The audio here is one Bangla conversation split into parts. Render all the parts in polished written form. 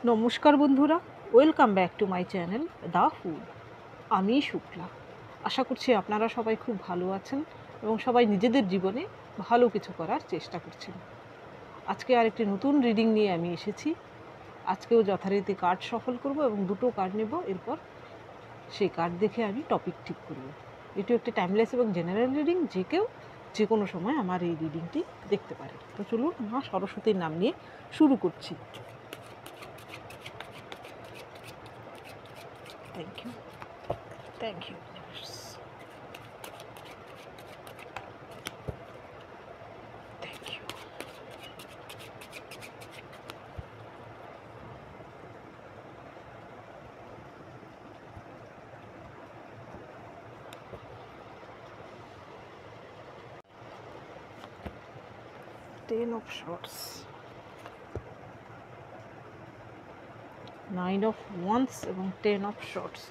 নমস্কার বন্ধুরা, welcome back to my channel the food. আমি শুক্লা। আশা করছি আপনারা সবাই খুব ভালো আছেন এবং সবাই নিজেদের জীবনে ভালো কিছু করার চেষ্টা করছেন। আজকে আরেকটি নতুন রিডিং নিয়ে আমি এসেছি। আজকেও যথারীতি কার্ড সফল করব এবং দুটো কার্ড নেব। এরপর সেই কার্ড দেখে আমি টপিক ঠিক করব। এটি একটি টাইমলেস এবং জেনারেল রিডিং, যে কেউ যে কোনো সময় আমার এই রিডিংটি দেখতে পারে। তো চলুন মা সরস্বতীর নাম নিয়ে শুরু করছি। Thank you, thank you. Thank you. Ten of Swords, Nine of Wands এবং Ten of Swords।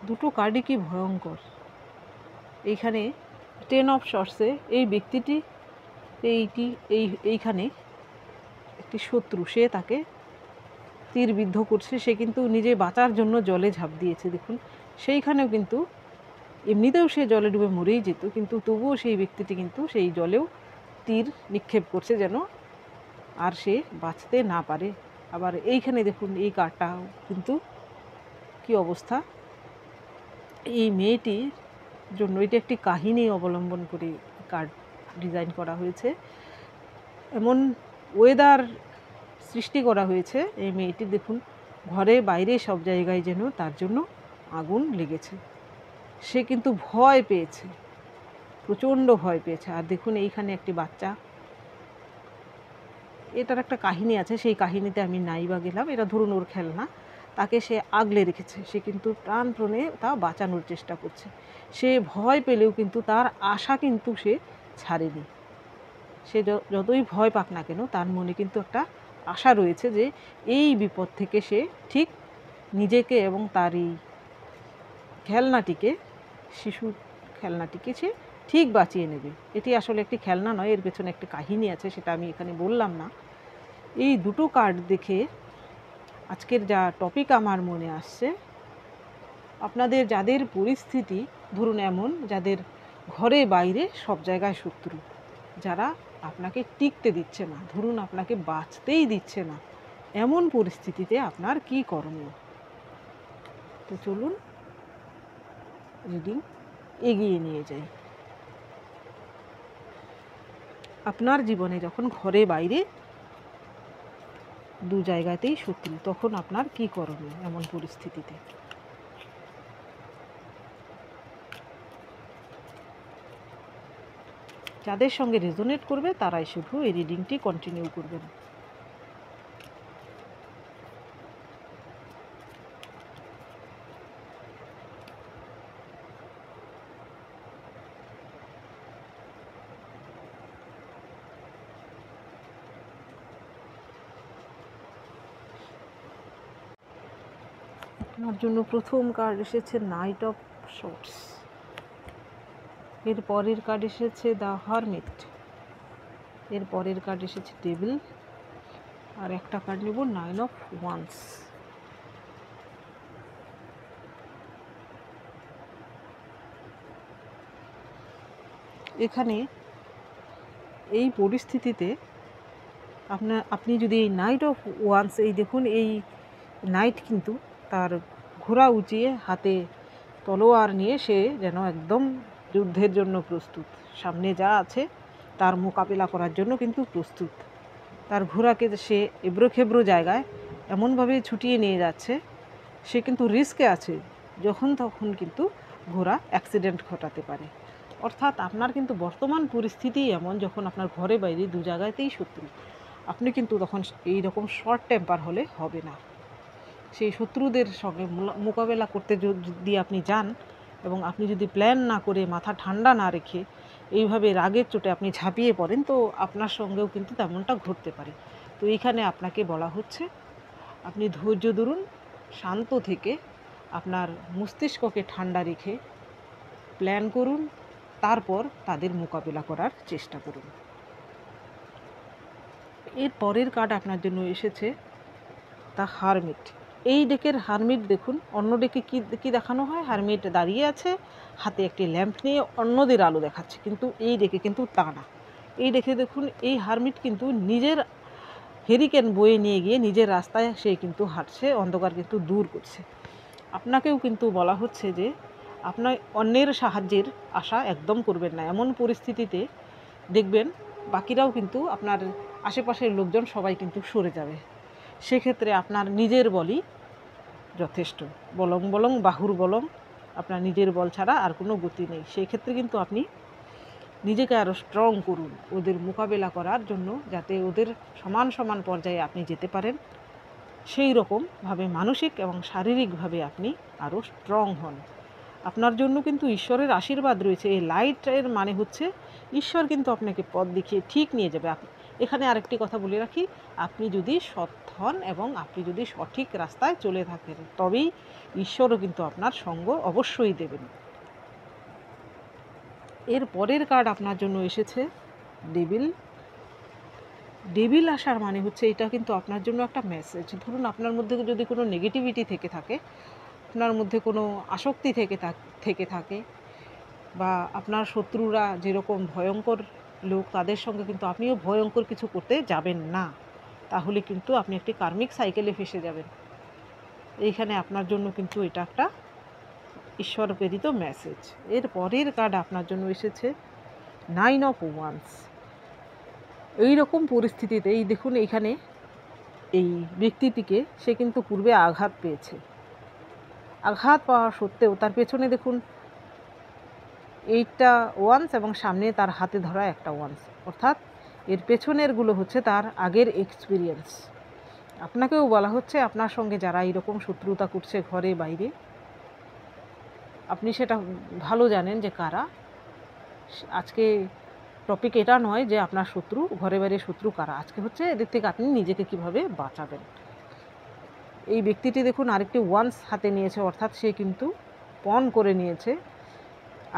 দুটো কার্ডই কি ভয়ঙ্কর। এইখানে টেন অফ শর্টসে এই ব্যক্তিটি এইখানে একটি শত্রু, সে তাকে তীরবিদ্ধ করছে। সে কিন্তু নিজে বাঁচার জন্য জলে ঝাঁপ দিয়েছে। দেখুন, সেইখানেও কিন্তু এমনিতেও সে জলে ডুবে মরেই যেত, কিন্তু তবুও সেই ব্যক্তিটি কিন্তু সেই জলেও তীর নিক্ষেপ করছে যেন আর সে বাঁচতে না পারে। আবার এইখানে দেখুন, এই কার্ডটাও কিন্তু কি অবস্থা। এই মেয়েটির জন্য এটি একটি কাহিনী অবলম্বন করে কার্ড ডিজাইন করা হয়েছে। এমন ওয়েদার সৃষ্টি করা হয়েছে এই মেয়েটি, দেখুন ঘরে বাইরে সব জায়গায় যেন তার জন্য আগুন লেগেছে। সে কিন্তু ভয় পেয়েছে, প্রচণ্ড ভয় পেয়েছে। আর দেখুন এইখানে একটি বাচ্চা, এটার একটা কাহিনী আছে, সেই কাহিনীতে আমি নাই বা গেলাম। এটা ধরুন ওর খেলনা, তাকে সে আগলে রেখেছে। সে কিন্তু প্রাণপণে তা বাঁচানোর চেষ্টা করছে। সে ভয় পেলেও কিন্তু তার আশা কিন্তু সে ছাড়েনি। সে যতই ভয় পাক না কেন, তার মনে কিন্তু একটা আশা রয়েছে যে এই বিপদ থেকে সে ঠিক নিজেকে এবং তার এই খেলনাটিকে, শিশুর খেলনাটিকে সে ঠিক বাঁচিয়ে নেবে। এটি আসলে একটি খেলনা নয়, এর পেছনে একটি কাহিনী আছে, সেটা আমি এখানে বললাম না। এই দুটো কার্ড দেখে আজকের যা টপিক আমার মনে আসছে, আপনাদের যাদের পরিস্থিতি ধরুন এমন, যাদের ঘরে বাইরে সব জায়গায় শত্রু, যারা আপনাকে টিকতে দিচ্ছে না, ধরুন আপনাকে বাঁচতেই দিচ্ছে না, এমন পরিস্থিতিতে আপনার কি করণীয়। তো চলুন রিডিং এগিয়ে নিয়ে যাই। আপনার জীবনে যখন ঘরে বাইরে দু জায়গাতেই শত্রু, তখন আপনার কি করণীয় এমন পরিস্থিতিতে। যাদের সঙ্গে রেজোনেট করবে তারাই শুধু এই রিডিংটি কন্টিনিউ করবেন। আপনার জন্য প্রথম কার্ড এসেছে নাইট অফ শর্টস, এর পরের কার্ড এসেছে দ্য হারমিট, এর পরের কার্ড এসেছে টেবিল, আর একটা কার্ড নেব নাইন অফ ওয়ান্স। এখানে এই পরিস্থিতিতে আপনি যদি এই নাইট অফ ওয়ান্স, এই দেখুন এই নাইট কিন্তু তার ঘোড়া উঁচিয়ে হাতে তলোয়ার নিয়ে সে যেন একদম যুদ্ধের জন্য প্রস্তুত। সামনে যা আছে তার মোকাবিলা করার জন্য কিন্তু প্রস্তুত। তার ঘোড়াকে সে এবড়োখেবড়ো জায়গায় এমনভাবে ছুটিয়ে নিয়ে যাচ্ছে, সে কিন্তু রিস্কে আছে, যখন তখন কিন্তু ঘোড়া অ্যাক্সিডেন্ট ঘটাতে পারে। অর্থাৎ আপনার কিন্তু বর্তমান পরিস্থিতি এমন, যখন আপনার ঘরে বাইরে দু জায়গাতেই শত্রু, আপনি কিন্তু তখন এই রকম শর্ট টেম্পার হলে হবে না। সেই শত্রুদের সঙ্গে মোকাবেলা করতে যদি আপনি যান এবং আপনি যদি প্ল্যান না করে, মাথা ঠান্ডা না রেখে এইভাবে রাগের চোটে আপনি ঝাঁপিয়ে পড়েন, তো আপনার সঙ্গেও কিন্তু তেমনটা ঘটতে পারে। তো এইখানে আপনাকে বলা হচ্ছে, আপনি ধৈর্য ধরুন, শান্ত থেকে আপনার মস্তিষ্ককে ঠান্ডা রেখে প্ল্যান করুন, তারপর তাদের মোকাবিলা করার চেষ্টা করুন। এর পরের কার্ড আপনার জন্য এসেছে দ্য হারমিট। এই ডেকের হারমিট দেখুন, অন্য ডেকে কি দেখানো হয়, হারমিট দাঁড়িয়ে আছে হাতে একটি ল্যাম্প নিয়ে অন্যদের আলো দেখাচ্ছে, কিন্তু এই ডেকে কিন্তু তা না। এই ডেকে দেখুন এই হারমিট কিন্তু নিজের হেরিকেন বয়ে নিয়ে গিয়ে নিজের রাস্তায় সে কিন্তু হাঁটছে, অন্ধকার কিন্তু দূর করছে। আপনাকেও কিন্তু বলা হচ্ছে যে আপনার অন্যের সাহায্যের আশা একদম করবেন না। এমন পরিস্থিতিতে দেখবেন বাকিরাও কিন্তু আপনার আশেপাশের লোকজন সবাই কিন্তু সরে যাবে। সেক্ষেত্রে আপনার নিজের বলই যথেষ্ট। বলং বলং বাহুর বলং, আপনার নিজের বল ছাড়া আর কোনো গতি নেই। সেই ক্ষেত্রে কিন্তু আপনি নিজেকে আরও স্ট্রং করুন ওদের মোকাবেলা করার জন্য, যাতে ওদের সমান সমান পর্যায়ে আপনি যেতে পারেন। সেই রকমভাবে মানসিক এবং শারীরিকভাবে আপনি আরও স্ট্রং হন। আপনার জন্য কিন্তু ঈশ্বরের আশীর্বাদ রয়েছে। এই লাইটের মানে হচ্ছে ঈশ্বর কিন্তু আপনাকে পথ দেখিয়ে ঠিক নিয়ে যাবে। এখানে আরেকটি কথা বলে রাখি, আপনি যদি সৎ হন এবং আপনি যদি সঠিক রাস্তায় চলে থাকেন, তবেই ঈশ্বরও কিন্তু আপনার সঙ্গ অবশ্যই দেবেন। এর পরের কার্ড আপনার জন্য এসেছে ডেভিল। ডেভিল আসার মানে হচ্ছে এটা কিন্তু আপনার জন্য একটা মেসেজ। ধরুন আপনার মধ্যে যদি কোনো নেগেটিভিটি থেকে থাকে, আপনার মধ্যে কোনো আসক্তি থেকে থাকে, বা আপনার শত্রুরা যেরকম ভয়ঙ্কর লোক, তাদের সঙ্গে কিন্তু আপনিও ভয়ঙ্কর কিছু করতে যাবেন না, তাহলে কিন্তু আপনি একটি কার্মিক সাইকেলে ফেসে যাবেন। এইখানে আপনার জন্য কিন্তু এটা একটা ঈশ্বর প্রেরিত মেসেজ। এর পরের কার্ড আপনার জন্য এসেছে 9 অফ ওয়ান্স। এই রকম পরিস্থিতিতে এই দেখুন এইখানে এই ব্যক্তিটিকে সে কিন্তু পূর্বে আঘাত পেয়েছে। আঘাত পাওয়া সত্ত্বেও তার পেছনে দেখুন 8টা ওয়ান্স এবং সামনে তার হাতে ধরা একটা ওয়ান্স, অর্থাৎ এর পেছনেরগুলো হচ্ছে তার আগের এক্সপিরিয়েন্স। আপনাকেও বলা হচ্ছে আপনার সঙ্গে যারা এইরকম শত্রুতা করছে ঘরে বাইরে, আপনি সেটা ভালো জানেন যে কারা। আজকে টপিক এটা নয় যে আপনার শত্রু, ঘরে বাইরে শত্রু কারা, আজকে হচ্ছে এদের থেকে আপনি নিজেকে কিভাবে বাঁচাবেন। এই ব্যক্তিটি দেখুন আরেকটি ওয়ান্স হাতে নিয়েছে, অর্থাৎ সে কিন্তু পণ করে নিয়েছে।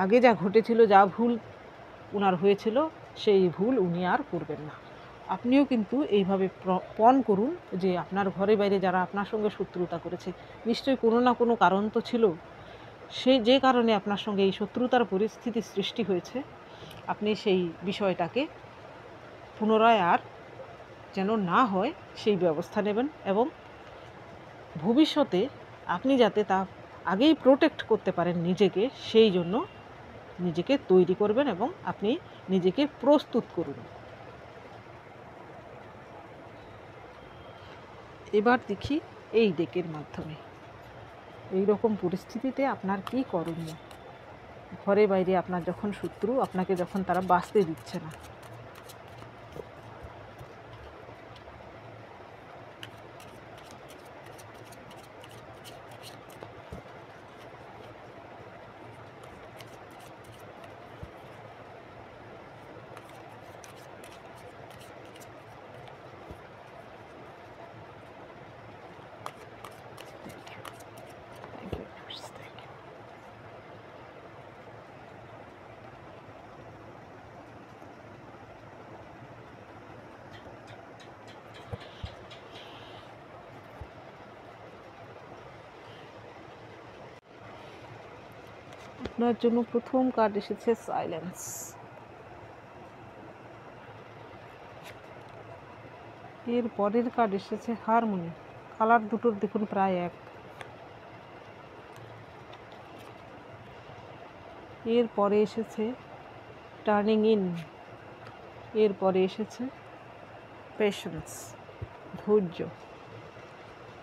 আগে যা ঘটেছিল, যা ভুল উনার হয়েছিল, সেই ভুল উনি আর করবেন না। আপনিও কিন্তু এইভাবে পণ করুন যে আপনার ঘরে বাইরে যারা আপনার সঙ্গে শত্রুতা করেছে, নিশ্চয়ই কোনো না কোনো কারণ তো ছিল, যে কারণে আপনার সঙ্গে এই শত্রুতার পরিস্থিতি সৃষ্টি হয়েছে। আপনি সেই বিষয়টাকে পুনরায় আর যেন না হয় সেই ব্যবস্থা নেবেন, এবং ভবিষ্যতে আপনি যাতে তা আগেই প্রোটেক্ট করতে পারেন নিজেকে, সেই জন্য নিজেকে তৈরি করবেন এবং আপনি নিজেকে প্রস্তুত করুন। এবার দেখি এই ডেকের মাধ্যমে এই রকম পরিস্থিতিতে আপনার কি করণীয়। ঘরে বাইরে আপনার যখন শত্রু, আপনাকে যখন তারা বাঁচতে দিচ্ছে না। আপনার জন্য প্রথম কার্ড এসেছে সাইলেন্স। এর পরের কার্ড এসেছে হারমোনি। কালার দুটোর দেখুন প্রায় এক। এর পরে এসেছে টার্নিং ইন। এর পরে এসেছে পেশেন্স, ধৈর্য।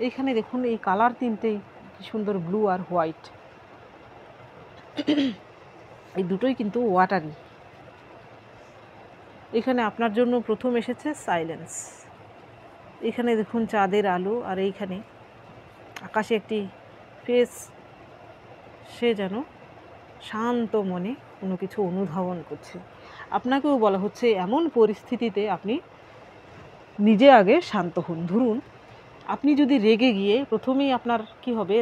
এইখানে দেখুন এই কালার তিনটেই কি সুন্দর, ব্লু আর হোয়াইট, এই দুটোই কিন্তু ওয়াটারি। এখানে আপনার জন্য প্রথম এসেছে সাইলেন্স। এখানে দেখুন চাঁদের আলো, আর এইখানে আকাশে একটি ফেস, সে যেন শান্ত মনে কোনো কিছু অনুধাবন করছে। আপনাকেও বলা হচ্ছে এমন পরিস্থিতিতে আপনি নিজে আগে শান্ত হন। ধরুন আপনি যদি রেগে গিয়ে প্রথমেই আপনার কি হবে,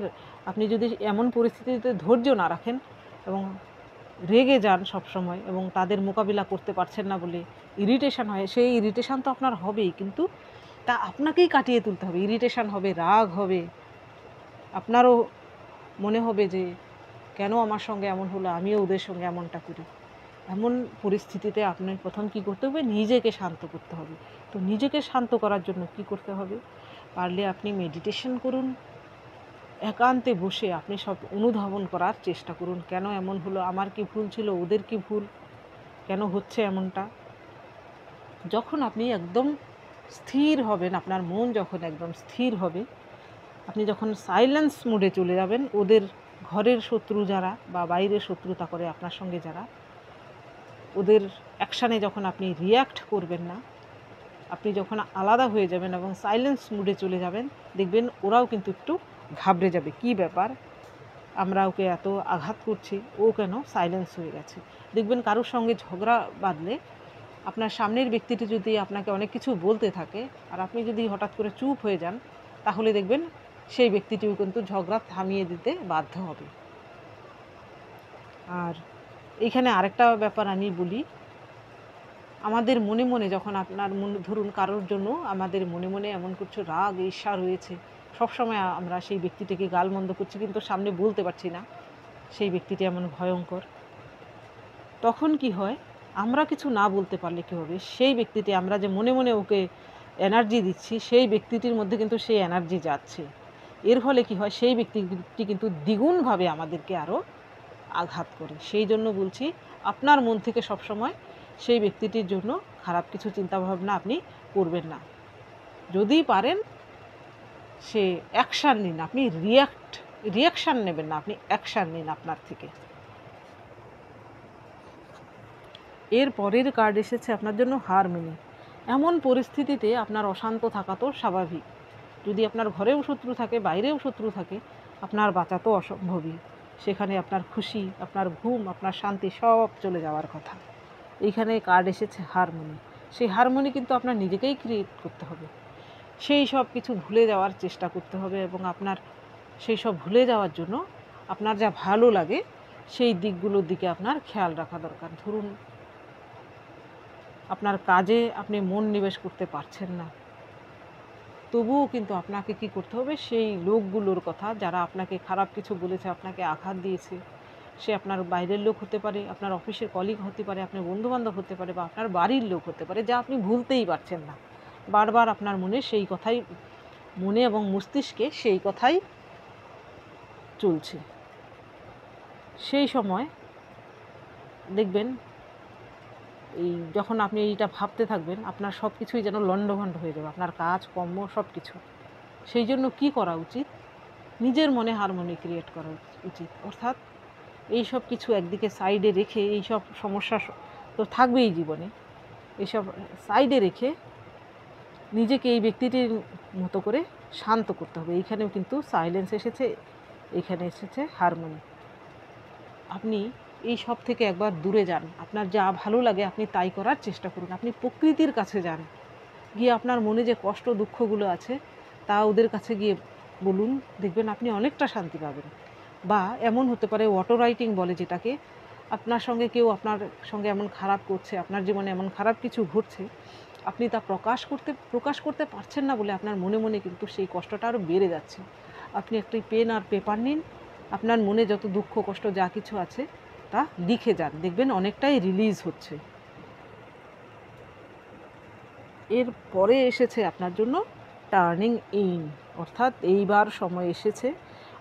আপনি যদি এমন পরিস্থিতিতে ধৈর্য না রাখেন এবং রেগে যান সব সময় এবং তাদের মোকাবিলা করতে পারছেন না বলে ইরিটেশন হয়, সেই ইরিটেশন তো আপনার হবেই, কিন্তু তা আপনাকেই কাটিয়ে তুলতে হবে। ইরিটেশন হবে, রাগ হবে, আপনারও মনে হবে যে কেন আমার সঙ্গে এমন হলো, আমিও ওদের সঙ্গে এমনটা করি। এমন পরিস্থিতিতে আপনার প্রথম কী করতে হবে, নিজেকে শান্ত করতে হবে। তো নিজেকে শান্ত করার জন্য কি করতে হবে, পারলে আপনি মেডিটেশন করুন, একান্তে বসে আপনি সব অনুধাবন করার চেষ্টা করুন। কেন এমন হলো, আমার কি ভুল ছিল, ওদের কি ভুল, কেন হচ্ছে এমনটা। যখন আপনি একদম স্থির হবেন, আপনার মন যখন একদম স্থির হবে, আপনি যখন সাইলেন্স মোডে চলে যাবেন, ওদের ঘরের শত্রু যারা বা বাইরের শত্রুতা করে আপনার সঙ্গে যারা, ওদের অ্যাকশানে যখন আপনি রিয়্যাক্ট করবেন না, আপনি যখন আলাদা হয়ে যাবেন এবং সাইলেন্স মুডে চলে যাবেন, দেখবেন ওরাও কিন্তু একটু ঘাবড়ে যাবে, কি ব্যাপার, আমরা ওকে এত আঘাত করছি, ও কেন সাইলেন্স হয়ে গেছে। দেখবেন কারোর সঙ্গে ঝগড়া বাঁধলে আপনার সামনের ব্যক্তিটি যদি আপনাকে অনেক কিছু বলতে থাকে আর আপনি যদি হঠাৎ করে চুপ হয়ে যান, তাহলে দেখবেন সেই ব্যক্তিটিও কিন্তু ঝগড়া থামিয়ে দিতে বাধ্য হবে। আর এইখানে আরেকটা ব্যাপার আমি বলি, আমাদের মনে মনে যখন আপনার ধরুন কারোর জন্য আমাদের মনে মনে এমন কিছু রাগ ঈর্ষা রয়েছে, সবসময় আমরা সেই ব্যক্তিটিকে গালমন্দ করছি কিন্তু সামনে বলতে পারছি না, সেই ব্যক্তিটি এমন ভয়ঙ্কর, তখন কি হয়, আমরা কিছু না বলতে পারলে কী হবে, সেই ব্যক্তিটি আমরা যে মনে মনে ওকে এনার্জি দিচ্ছি, সেই ব্যক্তিটির মধ্যে কিন্তু সেই এনার্জি যাচ্ছে। এর ফলে কি হয়, সেই ব্যক্তিটি কিন্তু দ্বিগুণভাবে আমাদেরকে আরও আঘাত করে। সেই জন্য বলছি, আপনার মন থেকে সবসময় সেই ব্যক্তিটির জন্য খারাপ কিছু চিন্তাভাবনা আপনি করবেন না। যদি পারেন সে অ্যাকশান নিন, আপনি রিয়াকশান নেবেন না, আপনি অ্যাকশান নিন আপনার থেকে। এর পরের কার্ড এসেছে আপনার জন্য হারমোনি। এমন পরিস্থিতিতে আপনার অশান্ত থাকা তো স্বাভাবিক। যদি আপনার ঘরেও শত্রু থাকে, বাইরেও শত্রু থাকে, আপনার বাঁচা তো অসম্ভবই। সেখানে আপনার খুশি, আপনার ঘুম, আপনার শান্তি সব চলে যাওয়ার কথা। এইখানে কার্ড এসেছে হারমোনি। সেই হারমোনি কিন্তু আপনার নিজেকেই ক্রিয়েট করতে হবে। সেই সব কিছু ভুলে যাওয়ার চেষ্টা করতে হবে এবং আপনার সেই সব ভুলে যাওয়ার জন্য আপনার যা ভালো লাগে সেই দিকগুলোর দিকে আপনার খেয়াল রাখা দরকার। ধরুন আপনার কাজে আপনি মন নিবেশ করতে পারছেন না, তবুও কিন্তু আপনাকে কি করতে হবে, সেই লোকগুলোর কথা যারা আপনাকে খারাপ কিছু বলেছে, আপনাকে আঘাত দিয়েছে, সে আপনার বাইরের লোক হতে পারে, আপনার অফিসের কলিগ হতে পারে, আপনার বন্ধুবান্ধব হতে পারে, বা আপনার বাড়ির লোক হতে পারে, যা আপনি ভুলতেই পারছেন না, বারবার আপনার মনে সেই কথাই, মনে এবং মস্তিষ্কে সেই কথাই চলছে। সেই সময় দেখবেন এই যখন আপনি এইটা ভাবতে থাকবেন, আপনার সব কিছুই যেন লণ্ডভণ্ড হয়ে যাবে, আপনার কাজ কর্ম সব কিছু। সেই জন্য কী করা উচিত, নিজের মনে হারমোনি ক্রিয়েট করা উচিত। অর্থাৎ এই সব কিছু একদিকে সাইডে রেখে, এই সব সমস্যা তো থাকবেই জীবনে, এইসব সাইডে রেখে নিজেকে এই ব্যক্তিটির মতো করে শান্ত করতে হবে। এইখানেও কিন্তু সাইলেন্স এসেছে, এখানে এসেছে হারমোনি। আপনি এই সব থেকে একবার দূরে যান, আপনার যা ভালো লাগে আপনি তাই করার চেষ্টা করুন। আপনি প্রকৃতির কাছে যান, গিয়ে আপনার মনে যে কষ্ট দুঃখগুলো আছে তা ওদের কাছে গিয়ে বলুন, দেখবেন আপনি অনেকটা শান্তি পাবেন। বা এমন হতে পারে, অটো রাইটিং বলে যেটাকে, আপনার সঙ্গে কেউ আপনার সঙ্গে এমন খারাপ করছে, আপনার জীবনে এমন খারাপ কিছু ঘটছে, আপনি তা প্রকাশ করতে পারছেন না বলে আপনার মনে মনে কিন্তু সেই কষ্টটা আরও বেড়ে যাচ্ছে। আপনি একটি পেন আর পেপার নিন, আপনার মনে যত দুঃখ কষ্ট যা কিছু আছে তা লিখে যান, দেখবেন অনেকটাই রিলিজ হচ্ছে। এর পরে এসেছে আপনার জন্য টার্নিং ইন, অর্থাৎ এইবার সময় এসেছে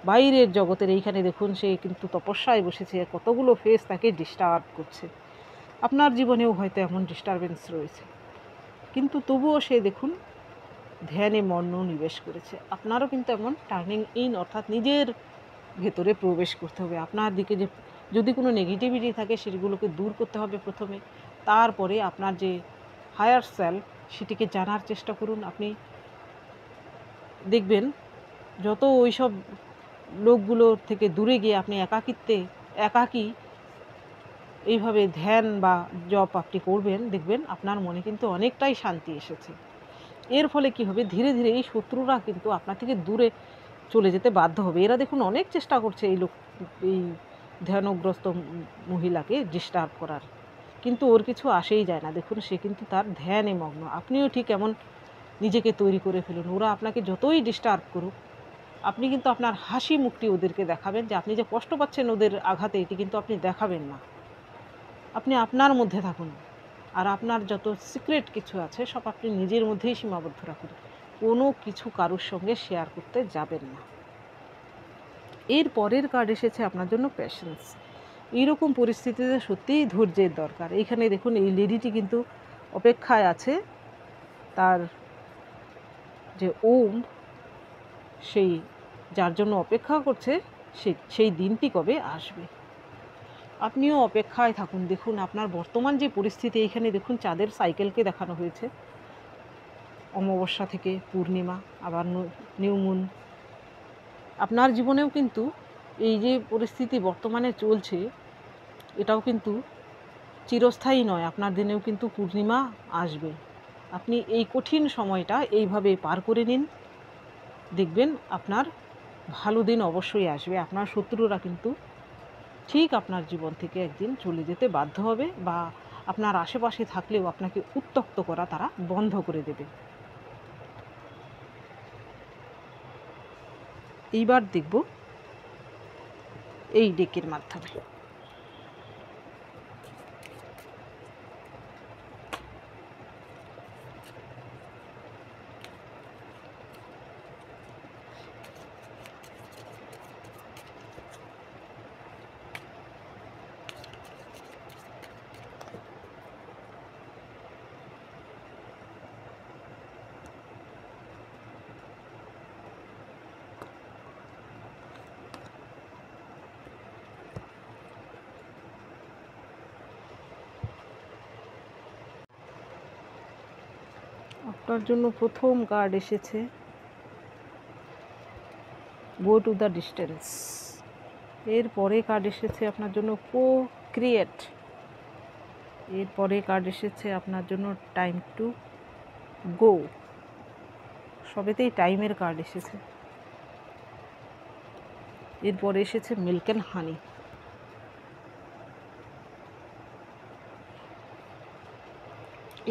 বাইরের জগতের। এইখানে দেখুন সে কিন্তু তপস্যায় বসেছে, কতগুলো ফেস তাকে ডিস্টার্ব করছে। আপনার জীবনেও হয়তো এমন ডিস্টারবেন্স রয়েছে, কিন্তু তবুও সে দেখুন ধ্যানে মনোনিবেশ করেছে। আপনারও কিন্তু এমন টার্নিং ইন, অর্থাৎ নিজের ভেতরে প্রবেশ করতে হবে। আপনার দিকে যে যদি কোনো নেগেটিভিটি থাকে সেগুলোকে দূর করতে হবে প্রথমে, তারপরে আপনার যে হায়ার সেলফ সেটিকে জানার চেষ্টা করুন। আপনি দেখবেন যত ওইসব লোকগুলোর থেকে দূরে গিয়ে আপনি একাকী এইভাবে ধ্যান বা জপ আপনি করবেন, দেখবেন আপনার মনে কিন্তু অনেকটাই শান্তি এসেছে। এর ফলে কি হবে, ধীরে ধীরে এই শত্রুরা কিন্তু আপনার থেকে দূরে চলে যেতে বাধ্য হবে। এরা দেখুন অনেক চেষ্টা করছে এই ধ্যানগ্রস্ত মহিলাকে ডিস্টার্ব করার, কিন্তু ওর কিছু আসেই যায় না। দেখুন সে কিন্তু তার ধ্যানে মগ্ন। আপনিও ঠিক এমন নিজেকে তৈরি করে ফেলুন। ওরা আপনাকে যতই ডিস্টার্ব করুক, আপনি কিন্তু আপনার হাসি মুখটি ওদেরকে দেখাবেন, যে আপনি যে কষ্ট পাচ্ছেন ওদের আঘাতে, এটি কিন্তু আপনি দেখাবেন না। আপনি আপনার মধ্যে থাকুন, আর আপনার যত সিক্রেট কিছু আছে সব আপনি নিজের মধ্যেই সীমাবদ্ধ রাখুন। কোনো কিছু কারোর সঙ্গে শেয়ার করতে যাবেন না। এর পরের কার্ড এসেছে আপনার জন্য প্যাশেন্স। এইরকম পরিস্থিতিতে সত্যিই ধৈর্যের দরকার। এইখানে দেখুন এই লেডিটি কিন্তু অপেক্ষায় আছে, তার যে ওম, সেই যার জন্য অপেক্ষা করছে, সেই দিনটি কবে আসবে। আপনিও অপেক্ষায় থাকুন। দেখুন আপনার বর্তমান যে পরিস্থিতি, এইখানে দেখুন চাঁদের সাইকেলকে দেখানো হয়েছে, অমাবস্যা থেকে পূর্ণিমা, আবার নিউ মুন। আপনার জীবনেও কিন্তু এই যে পরিস্থিতি বর্তমানে চলছে, এটাও কিন্তু চিরস্থায়ী নয়। আপনার দিনেও কিন্তু পূর্ণিমা আসবে। আপনি এই কঠিন সময়টা এইভাবে পার করে নিন, দেখবেন আপনার ভালো দিন অবশ্যই আসবে। আপনার শত্রুরা কিন্তু ঠিক আপনার জীবন থেকে একদিন চলে যেতে বাধ্য হবে, বা আপনার আশেপাশে থাকলেও আপনাকে উত্ত্যক্ত করা তারা বন্ধ করে দেবে। এইবার দেখব এই ডেকের মাধ্যমে। আপনার জন্য প্রথম কার্ড এসেছে গো টু দ্য ডিস্টেন্স। এরপরে কার্ড এসেছে আপনার জন্য কো ক্রিয়েট। এরপরে কার্ড এসেছে আপনার জন্য টাইম টু গো। সবেতেই টাইমের কার্ড এসেছে। এরপরে এসেছে মিল্ক অ্যান্ড হানি।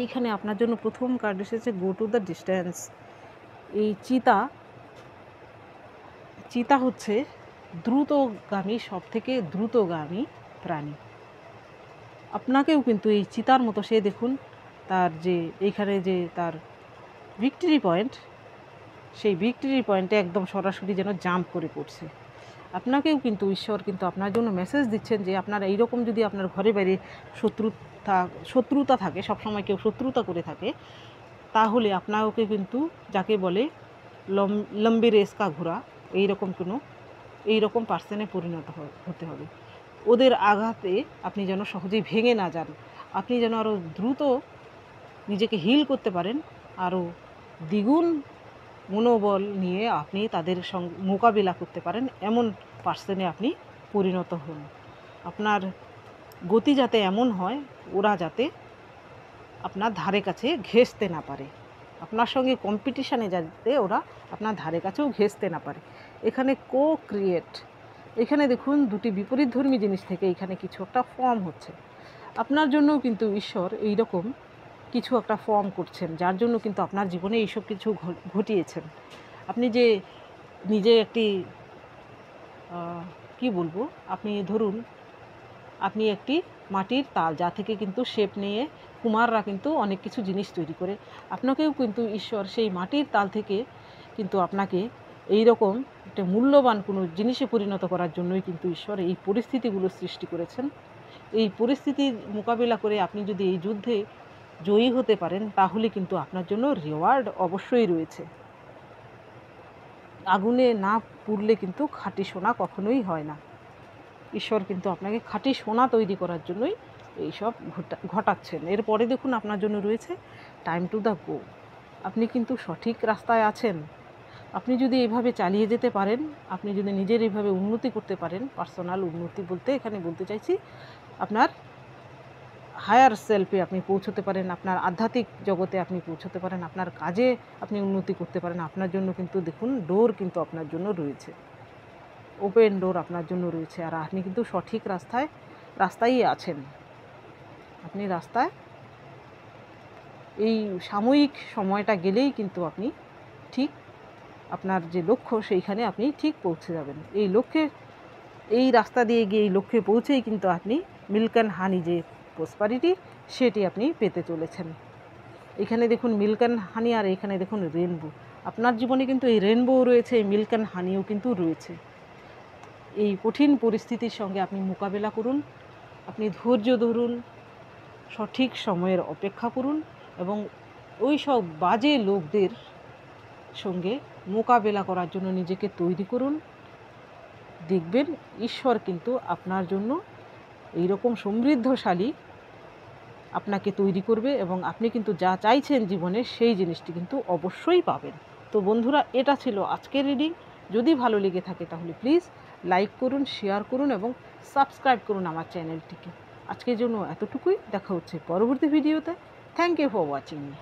এইখানে আপনার জন্য প্রথম কার্ড এসেছে গো টু দ্য ডিস্টেন্স। এই চিতা হচ্ছে দ্রুতগামী, সব থেকে দ্রুতগামী প্রাণী। আপনাকেও কিন্তু এই চিতার মতো, সে দেখুন তার যে এইখানে যে তার ভিক্টরি পয়েন্ট, সেই ভিক্টরি পয়েন্টে একদম সরাসরি যেন জাম্প করে পড়ছে। আপনাকেও কিন্তু ঈশ্বর কিন্তু আপনার জন্য মেসেজ দিচ্ছেন যে আপনার এইরকম যদি আপনার ঘরে বাইরে শত্রুতা থাকে, সবসময় কেউ শত্রুতা করে থাকে, তাহলে আপনাকে কিন্তু যাকে বলে লম্বি রেস কা ঘোড়া, এইরকম পার্সনে পরিণত হতে হবে। ওদের আঘাতে আপনি যেন সহজেই ভেঙে না যান, আপনি যেন আরও দ্রুত নিজেকে হিল করতে পারেন, আরও দ্বিগুণ মনোবল নিয়ে আপনি তাদের সঙ্গে মোকাবিলা করতে পারেন, এমন পার্সনে আপনি পরিণত হন। আপনার গতি যাতে এমন হয়, ওরা যাতে আপনার ধারে কাছে ঘেঁষতে না পারে, আপনার সঙ্গে কম্পিটিশানে যাতে ওরা আপনার ধারে কাছেও ঘেঁষতে না পারে। এখানে কো ক্রিয়েট, এখানে দেখুন দুটি বিপরীতধর্মী জিনিস থেকে এখানে কিছু একটা ফর্ম হচ্ছে। আপনার জন্যও কিন্তু ঈশ্বর এইরকম কিছু একটা ফর্ম করছেন, যার জন্য কিন্তু আপনার জীবনে এইসব কিছু ঘটিয়েছেন। আপনি যে নিজে একটি কি বলবো, আপনি ধরুন আপনি একটি মাটির তাল, যা থেকে কিন্তু শেপ নিয়ে কুমাররা কিন্তু অনেক কিছু জিনিস তৈরি করে। আপনাকেও কিন্তু ঈশ্বর সেই মাটির তাল থেকে কিন্তু আপনাকে এই রকম একটা মূল্যবান কোনো জিনিসে পরিণত করার জন্যই কিন্তু ঈশ্বর এই পরিস্থিতিগুলো সৃষ্টি করেছেন। এই পরিস্থিতির মোকাবিলা করে আপনি যদি এই যুদ্ধে জয়ী হতে পারেন, তাহলে কিন্তু আপনার জন্য রিওয়ার্ড অবশ্যই রয়েছে। আগুনে না পুড়লে কিন্তু খাঁটি সোনা কখনোই হয় না। ঈশ্বর কিন্তু আপনাকে খাঁটি সোনা তৈরি করার জন্যই এইসব ঘটাচ্ছেন। এরপরে দেখুন আপনার জন্য রয়েছে টাইম টু দ্য গো। আপনি কিন্তু সঠিক রাস্তায় আছেন। আপনি যদি এইভাবে চালিয়ে যেতে পারেন, আপনি যদি নিজের এইভাবে উন্নতি করতে পারেন, পার্সোনাল উন্নতি বলতে এখানে বলতে চাইছি আপনার হায়ার সেলফে আপনি পৌঁছতে পারেন, আপনার আধ্যাত্মিক জগতে আপনি পৌঁছতে পারেন, আপনার কাজে আপনি উন্নতি করতে পারেন, আপনার জন্য কিন্তু দেখুন ডোর কিন্তু আপনার জন্য রয়েছে। ওপেন ডোর আপনার জন্য রয়েছে। আর আপনি কিন্তু সঠিক রাস্তায় আছেন। আপনি রাস্তায় এই সাময়িক সময়টা গেলেই কিন্তু আপনি ঠিক আপনার যে লক্ষ্য সেইখানে আপনি ঠিক পৌঁছে যাবেন। এই রাস্তা দিয়ে গিয়ে এই লক্ষ্যে পৌঁছেই কিন্তু আপনি মিল্ক অ্যান্ড হানি যে প্রসপারিটি সেটি আপনি পেতে চলেছেন। এখানে দেখুন মিল্ক অ্যান্ড হানি, আর এখানে দেখুন রেনবো। আপনার জীবনে কিন্তু এই রেনবোও রয়েছে, এই মিল্ক অ্যান্ড হানিও কিন্তু রয়েছে। এই কঠিন পরিস্থিতির সঙ্গে আপনি মোকাবেলা করুন, আপনি ধৈর্য ধরুন, সঠিক সময়ের অপেক্ষা করুন এবং ওই সব বাজে লোকদের সঙ্গে মোকাবেলা করার জন্য নিজেকে তৈরি করুন। দেখবেন ঈশ্বর কিন্তু আপনার জন্য এইরকম সমৃদ্ধশালী আপনাকে তৈরি করবে এবং আপনি কিন্তু যা চাইছেন জীবনে সেই জিনিসটি কিন্তু অবশ্যই পাবেন। তো বন্ধুরা, এটা ছিল আজকের রিডিং। যদি ভালো লেগে থাকে তাহলে প্লিজ লাইক করুন, শেয়ার করুন এবং সাবস্ক্রাইব করুন আমার চ্যানেলটিকে। আজকের জন্য এতটুকুই। দেখা হচ্ছে পরবর্তী ভিডিওতে। Thank you for watching me.